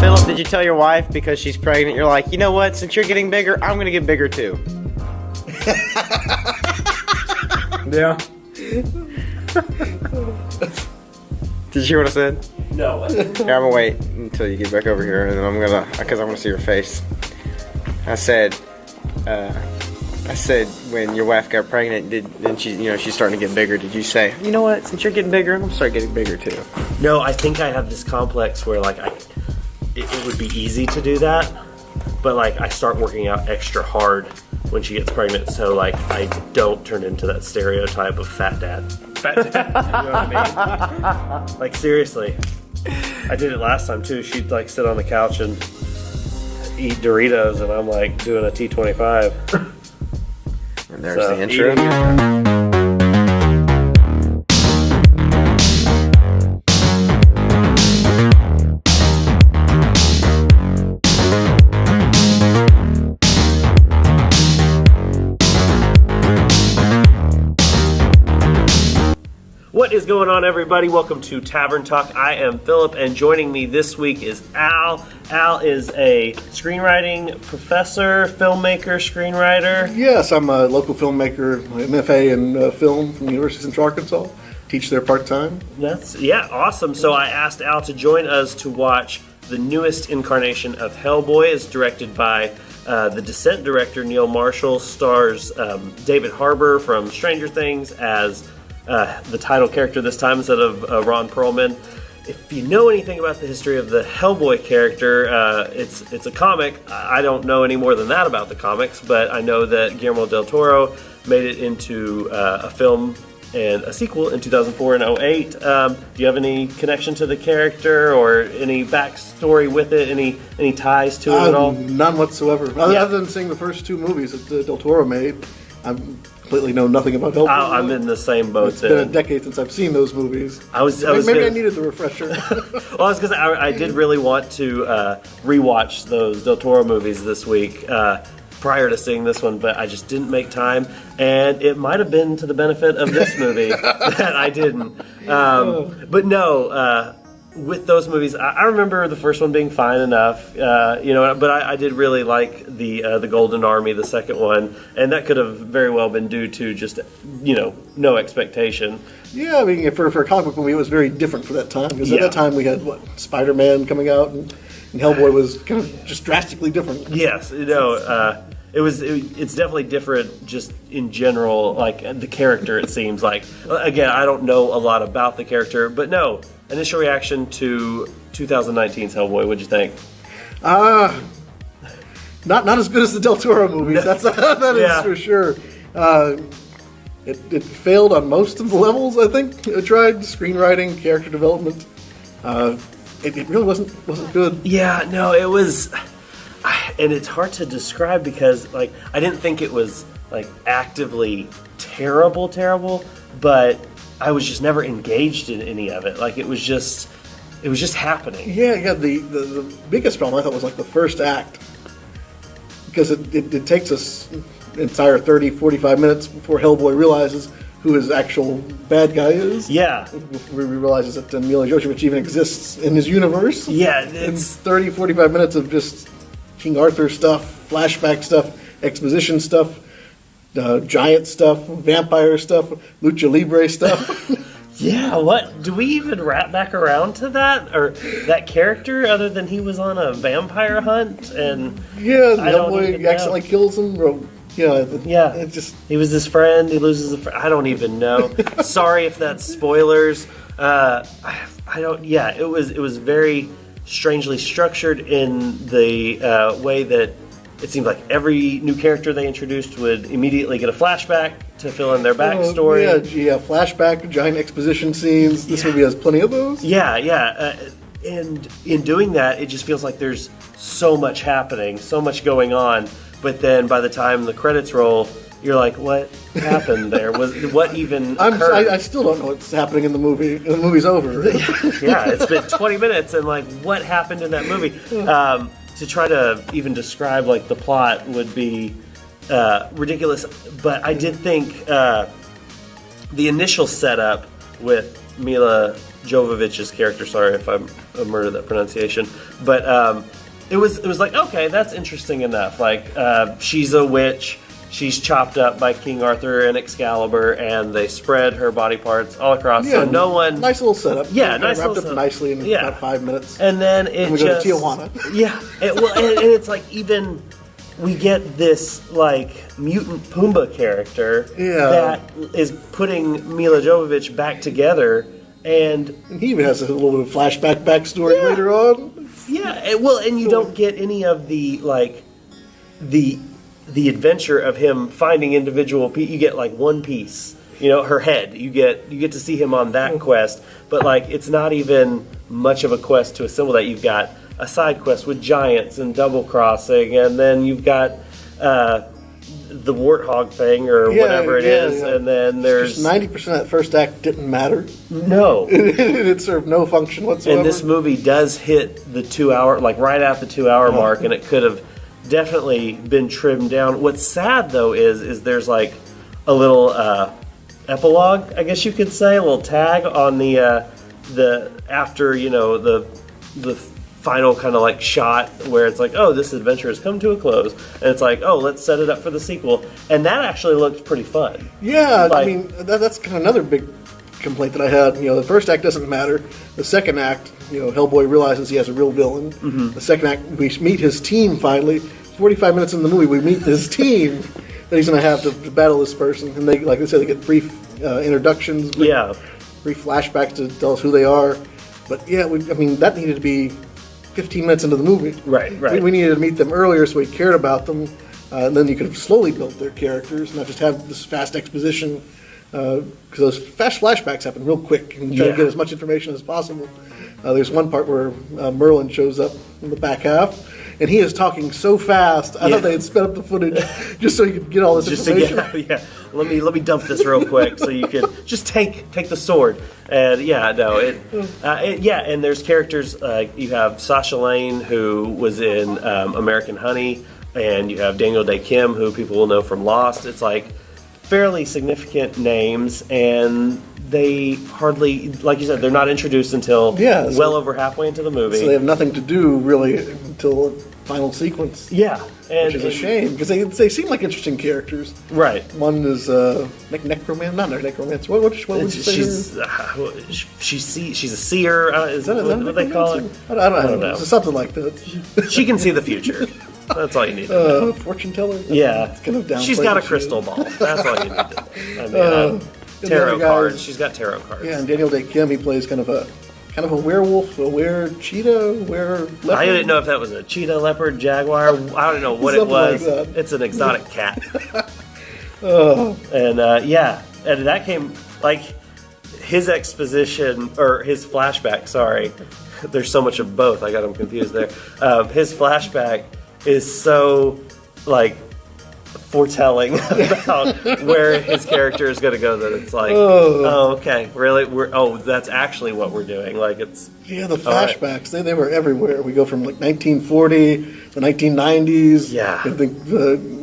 Philip, did you tell your wife because she's pregnant? You're like, you know what? Since you're getting bigger, I'm gonna get bigger too. Yeah. Did you hear what I said? No. Here, I'm gonna wait until you get back over here, and then I'm gonna, because I want to see your face. I said, when your wife got pregnant, then she's starting to get bigger. Did you say, you know what? Since you're getting bigger, I'm gonna start getting bigger too? No, I think I have this complex where like it would be easy to do that, but like I start working out extra hard when she gets pregnant, so like I don't turn into that stereotype of fat dad. Fat dad, you know what I mean? Like seriously, I did it last time too. She'd like sit on the couch and eat Doritos, and I'm like doing a T25. And there's the intro. What is going on, everybody? Welcome to Tavern Talk. I am Philip, and joining me this week is Al. Al is a screenwriting professor, filmmaker, screenwriter. Yes, I'm a local filmmaker, MFA in film from the University of Central Arkansas. Teach there part-time. Yeah, awesome. So I asked Al to join us to watch the newest incarnation of HELLBOY. It's directed by the Descent director, Neil Marshall. Stars David Harbour from Stranger Things as the title character this time instead of Ron Perlman. If you know anything about the history of the HELLBOY character, it's a comic. I don't know any more than that about the comics, but I know that Guillermo del Toro made it into a film and a sequel in 2004 and 2008. Do you have any connection to the character or any backstory with it? Any ties to it at all? None whatsoever. Other than seeing the first two movies that del Toro made, I completely know nothing about HELLBOY. I'm in the same boat. It's been a decade since I've seen those movies. Maybe I needed the refresher. Well, I was going to say, I did really want to rewatch those del Toro movies this week prior to seeing this one, but I just didn't make time, and it might have been to the benefit of this movie that I didn't. But no, with those movies, I remember the first one being fine enough, but I did really like the Golden Army, the second one, and that could have very well been due to just, no expectation. Yeah, I mean, for a comic book movie, it was very different for that time, because at that time we had, Spider-Man coming out, and HELLBOY was kind of just drastically different. Yes, it's definitely different just in general, like the character, it seems like. Again, I don't know a lot about the character, but no. Initial reaction to 2019's HELLBOY, what'd you think? Not as good as the del Toro movies, that is for sure. It failed on most of the levels, I think. It tried screenwriting, character development. It really wasn't good. Yeah, no, it was, and it's hard to describe because, like, I didn't think it was, like, actively terrible, but I was just never engaged in any of it. Like, it was just happening. Yeah, the biggest problem I thought was, like, the first act. Because it takes us an entire 30, 45 minutes before HELLBOY realizes who his actual bad guy is. Yeah. We realizes that Mila Jovovich even exists in his universe. Yeah. It's 30, 45 minutes of just King Arthur stuff, flashback stuff, exposition stuff, giant stuff, vampire stuff, lucha libre stuff. Yeah, what? Do we even wrap back around to that? Or that character, other than he was on a vampire hunt? And yeah, HELLBOY accidentally kills him. It's just, he was his friend. He loses a friend. I don't even know. Sorry if that's spoilers. I don't. Yeah, it was very strangely structured in the way that it seemed like every new character they introduced would immediately get a flashback to fill in their backstory. Yeah, flashback, giant exposition scenes. This movie has plenty of those. Yeah. And in doing that, it just feels like there's so much happening, so much going on. But then by the time the credits roll, you're like, what happened there? What even occurred? I still don't know what's happening in the movie. The movie's over. Yeah, it's been 20 minutes, and like, what happened in that movie? To try to even describe like the plot would be ridiculous. But I did think the initial setup with Mila Jovovich's character. Sorry if I murdered that pronunciation, but it was like, okay, that's interesting enough. Like she's a witch. She's chopped up by King Arthur and Excalibur, and they spread her body parts all across. Yeah, so no one. Nice little setup. Yeah, Kind nice of wrapped little up setup. nicely in Yeah. about 5 minutes. And then it we just go to Tijuana. Yeah, and it's like even we get this like mutant Pumbaa character that is putting Mila Jovovich back together, and And he even has a little bit of flashback backstory Yeah. later on. yeah, and you don't get any of the like the adventure of him finding individual. You get like one piece. You know, her head. You get to see him on that quest, but like it's not even much of a quest to assemble that. You've got a side quest with giants and double crossing, and then you've got the warthog thing or whatever it is, and then there's 90% of that first act didn't matter. no. It served no function whatsoever. And this movie does hit the 2 hour, like right at the 2 hour mark, and it could have definitely been trimmed down. What's sad though is there's like a little epilogue, I guess you could say, a little tag on the after the final kind of like shot where it's like, oh, this adventure has come to a close, and it's like, oh, let's set it up for the sequel, and that actually looks pretty fun. Yeah, Like- I mean that's kind of another big complaint that I had. The first act doesn't matter. The second act, Hellboy realizes he has a real villain. Mm-hmm. The second act, we meet his team finally. 45 minutes in the movie, we meet this team that he's going to have to battle this person, and they, like I said, they get brief introductions, brief flashbacks to tell us who they are. But yeah, that needed to be 15 minutes into the movie. Right. We needed to meet them earlier so we cared about them, and then you could have slowly built their characters, not just have this fast exposition, because those fast flashbacks happen real quick, and try to get as much information as possible. There's one part where Merlin shows up in the back half, and he is talking so fast. I thought they had sped up the footage just so you could get all this information. Let me dump this real quick so you can just take the sword. And and there's characters you have Sasha Lane, who was in American Honey, and you have Daniel Day Kim, who people will know from Lost. It's like fairly significant names, and they hardly, like you said, they're not introduced until well over halfway into the movie. So they have nothing to do really until the final sequence. Yeah, Which is a shame, because they seem like interesting characters. Right. One is necromancer, not necromancer. What would you say? She's a seer. Is that what they call her? I don't know. Something like that. She can see the future. That's all you need to know. Fortune teller? Yeah. It's kind of downplayed. She's got a crystal ball. That's all you need to know. Tarot cards. She's got tarot cards. Yeah, and Daniel Day Kim, he plays kind of a werewolf, a were-cheetah, were-leopard. I didn't know if that was a cheetah, leopard, jaguar. I don't know what it was. Like It's an exotic cat. And that came like his exposition or his flashback. Sorry, there's so much of both. I got him confused there. His flashback is so like foretelling about where his character is going to go that it's like, oh, okay, really? That's actually what we're doing. Like it's the flashbacks. They were everywhere. We go from like 1940, the 1990s. Yeah. I think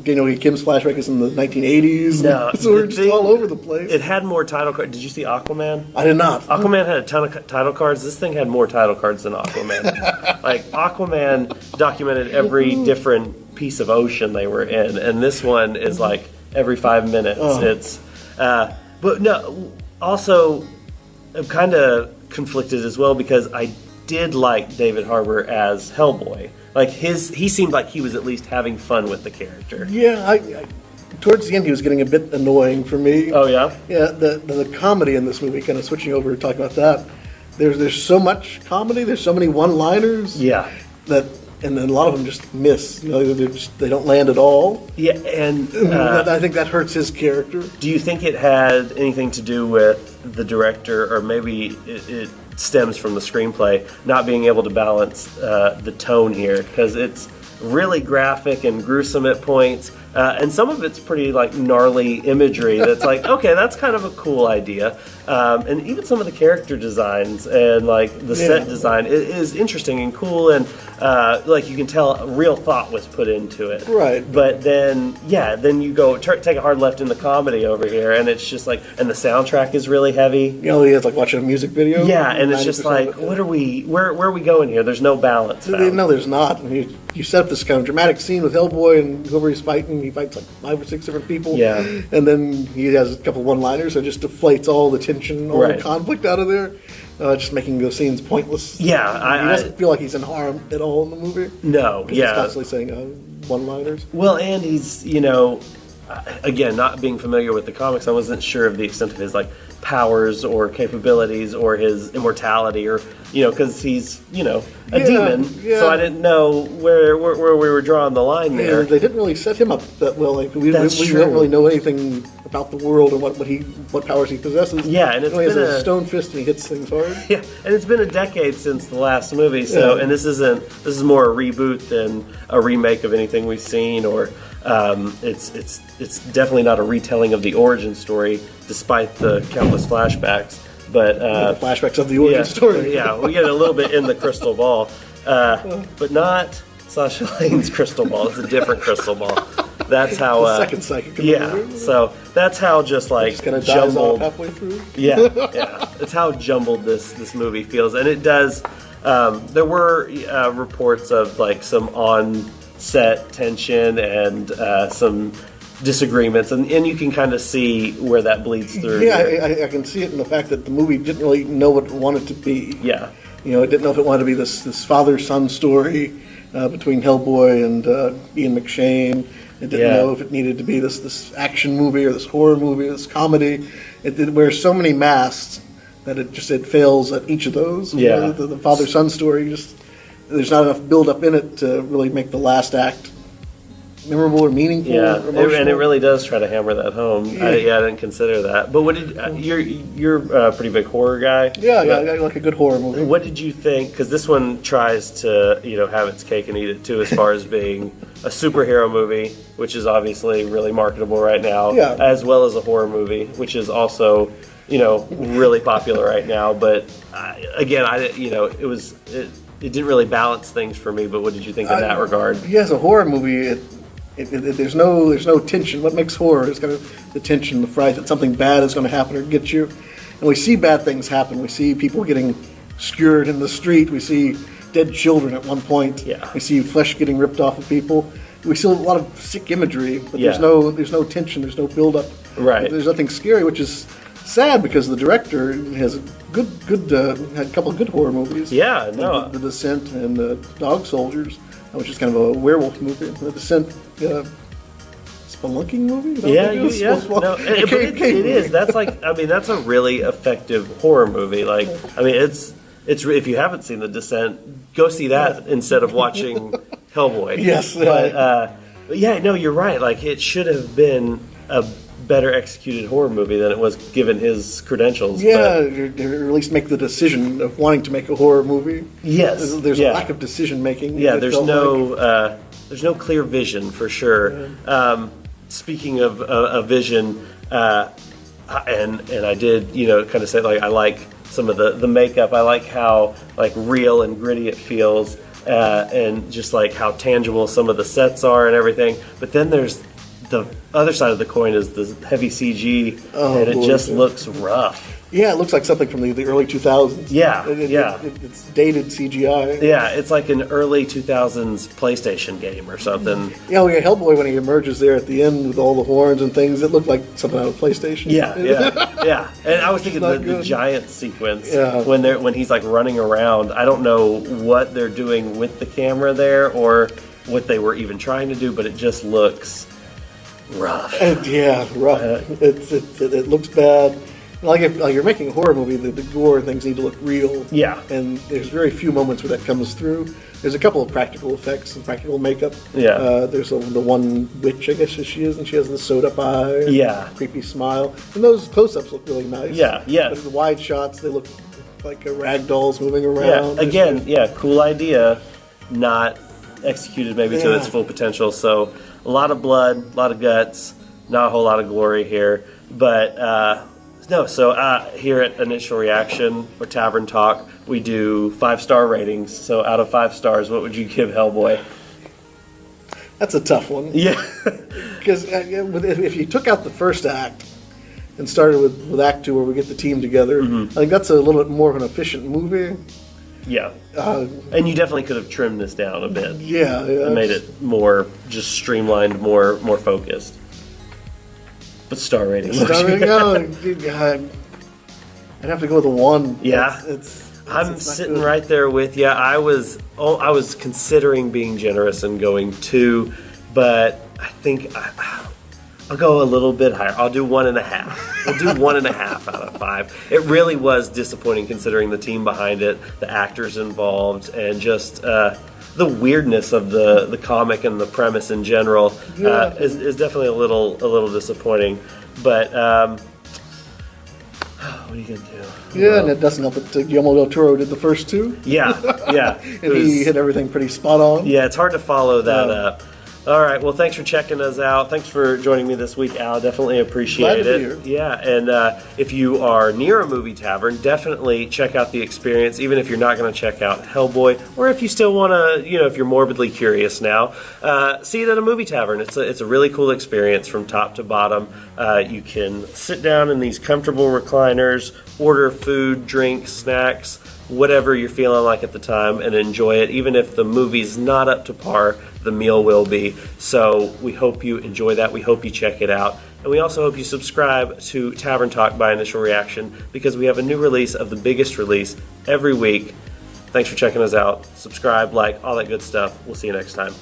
Daniel Day Kim's flashback is in the 1980s. No, so we're just all over the place. It had more title cards. Did you see Aquaman? I did not. Aquaman had a ton of title cards. This thing had more title cards than Aquaman. Like Aquaman documented every different piece of ocean they were in, and this one is like every 5 minutes. It's but no, also I'm kind of conflicted as well because I did like David Harbour as Hellboy. Like he seemed like he was at least having fun with the character. Yeah, I towards the end he was getting a bit annoying for me. Oh yeah? Yeah, the comedy in this movie, kind of switching over to talking about that, there's so much comedy, there's so many one-liners. Yeah. And then a lot of them just miss. They don't land at all. Yeah, and I think that hurts his character. do you think it had anything to do with the director, or maybe it stems from the screenplay not being able to balance the tone here? Because it's really graphic and gruesome at points, And some of it's pretty like gnarly imagery that's like, okay, that's kind of a cool idea. And even some of the character designs and like the set design is interesting and cool, and like you can tell real thought was put into it. Right. But then you go take a hard left in the comedy over here, and it's just like, and the soundtrack is really heavy. It's like watching a music video. Yeah, and it's just like, where are we going here? There's no balance. No, there's not. I mean, you set up this kind of dramatic scene with Hellboy, and whoever he's fighting, he fights like 5 or 6 different people. Yeah. And then he has a couple one-liners that just deflates all the tension, all the conflict out of there, just making those scenes pointless. Yeah. He doesn't feel like he's in harm at all in the movie. No, He's constantly saying one-liners. Well, and he's, again, not being familiar with the comics, I wasn't sure of the extent of his like powers or capabilities or his immortality, or because he's a demon. Yeah. So I didn't know where we were drawing the line there. They didn't really set him up that well. Like we don't really know anything about the world and what powers he possesses. Yeah, and it's he has a stone fist and he hits things hard. Yeah, and it's been a decade since the last movie. So, and this is more a reboot than a remake of anything we've seen, or it's definitely not a retelling of the origin story, despite the countless flashbacks. But the flashbacks of the origin story. Yeah, we get a little bit in the crystal ball, but not Sasha Lane's crystal ball. It's a different crystal ball. That's how. The second psychic. So that's how just kind of jumbled halfway through. Yeah. That's how jumbled this movie feels, and it does. There were reports of like some on-set tension and some disagreements, and you can kind of see where that bleeds through. Yeah, I can see it in the fact that the movie didn't really know what it wanted to be. Yeah. It didn't know if it wanted to be this father-son story between Hellboy and Ian McShane. It didn't know if it needed to be this action movie or this horror movie, this comedy. It wears so many masks that it fails at each of those. Yeah. The father-son story, there's not enough build-up in it to really make the last act memorable or meaningful. Yeah, or emotional. and it really does try to hammer that home. I didn't consider that. But what did you're a pretty big horror guy? Yeah, I like a good horror movie. What did you think? Because this one tries to have its cake and eat it too, as far as being a superhero movie, which is obviously really marketable right now, as well as a horror movie, which is also really popular right now. But again, it didn't really balance things for me. But what did you think in that regard? Yeah, as a horror movie, there's no tension. What makes horror is kind of the tension, the fright that something bad is going to happen or get you. And we see bad things happen. We see people getting skewered in the street. We see dead children at one point. Yeah. We see flesh getting ripped off of people. We see a lot of sick imagery, but there's no tension. There's no build up. Right. There's nothing scary, which is sad because the director has had a couple of good horror movies. Yeah, no. The Descent and the Dog Soldiers, which is kind of a werewolf movie. The Descent, spelunking movie. No, it is. That's that's a really effective horror movie. Like, it's if you haven't seen The Descent, go see that instead of watching Hellboy. Yes, but you're right. Like, it should have been a better executed horror movie than it was given his credentials. Yeah, or at least make the decision of wanting to make a horror movie. Yes, there's a lack of decision making. Yeah, there's no clear vision for sure. Yeah. Speaking of a vision, and I did kind of say like I like some of the makeup. I like how like real and gritty it feels, and just like how tangible some of the sets are and everything. But then there's the other side of the coin is the heavy CG, and it just looks rough. Yeah, it looks like something from the early 2000s. Yeah, it's dated CGI. Yeah, it's like an early 2000s PlayStation game or something. Yeah, Hellboy, when he emerges there at the end with all the horns and things, it looked like something out of PlayStation. Yeah. And I was thinking the giant sequence when he's like running around. I don't know what they're doing with the camera there or what they were even trying to do, but it just looks rough. Rough. It looks bad. Like if you're making a horror movie, the gore and things need to look real. Yeah. And there's very few moments where that comes through. There's a couple of practical effects and practical makeup. Yeah. There's the one witch, I guess she is, and she has the sewed-up eye. Yeah. Creepy smile. And those close-ups look really nice. Yeah. But the wide shots, they look like rag dolls moving around. Yeah. Again, cool idea, not executed maybe to its full potential. So a lot of blood, a lot of guts, not a whole lot of glory here. But no, so here at Initial Reaction or Tavern Talk, we do 5-star ratings. So out of 5 stars, what would you give Hellboy? That's a tough one. Yeah. Because if you took out the first act and started with Act 2 where we get the team together, I think that's a little bit more of an efficient movie. Yeah. And you definitely could have trimmed this down a bit. Yeah. And made it more just streamlined, more focused. But star rating. I'd have to go with a 1. Yeah. I'm sitting right there with you. I was considering being generous and going 2, but I think I'll go a little bit higher. I'll do 1.5. We'll do 1.5 out of 5. It really was disappointing considering the team behind it, the actors involved, and just the weirdness of the comic and the premise in general is definitely a little disappointing. But what are you gonna do? Yeah, and it doesn't help that Guillermo del Toro did the first 2. Yeah. And he hit everything pretty spot on. Yeah, it's hard to follow that up. All right, well, thanks for checking us out. Thanks for joining me this week, Al. Definitely appreciate Glad to it. be here. Yeah, and if you are near a movie tavern, definitely check out the experience, even if you're not going to check out Hellboy, or if you still want to, if you're morbidly curious now, see it at a movie tavern. It's a really cool experience from top to bottom. You can sit down in these comfortable recliners, order food, drinks, snacks, whatever you're feeling like at the time, and enjoy it. Even if the movie's not up to par, the meal will be. So we hope you enjoy that. We hope you check it out. And we also hope you subscribe to Tavern Talk by Initial Reaction, because we have a new release of the biggest release every week. Thanks for checking us out. Subscribe, like, all that good stuff. We'll see you next time.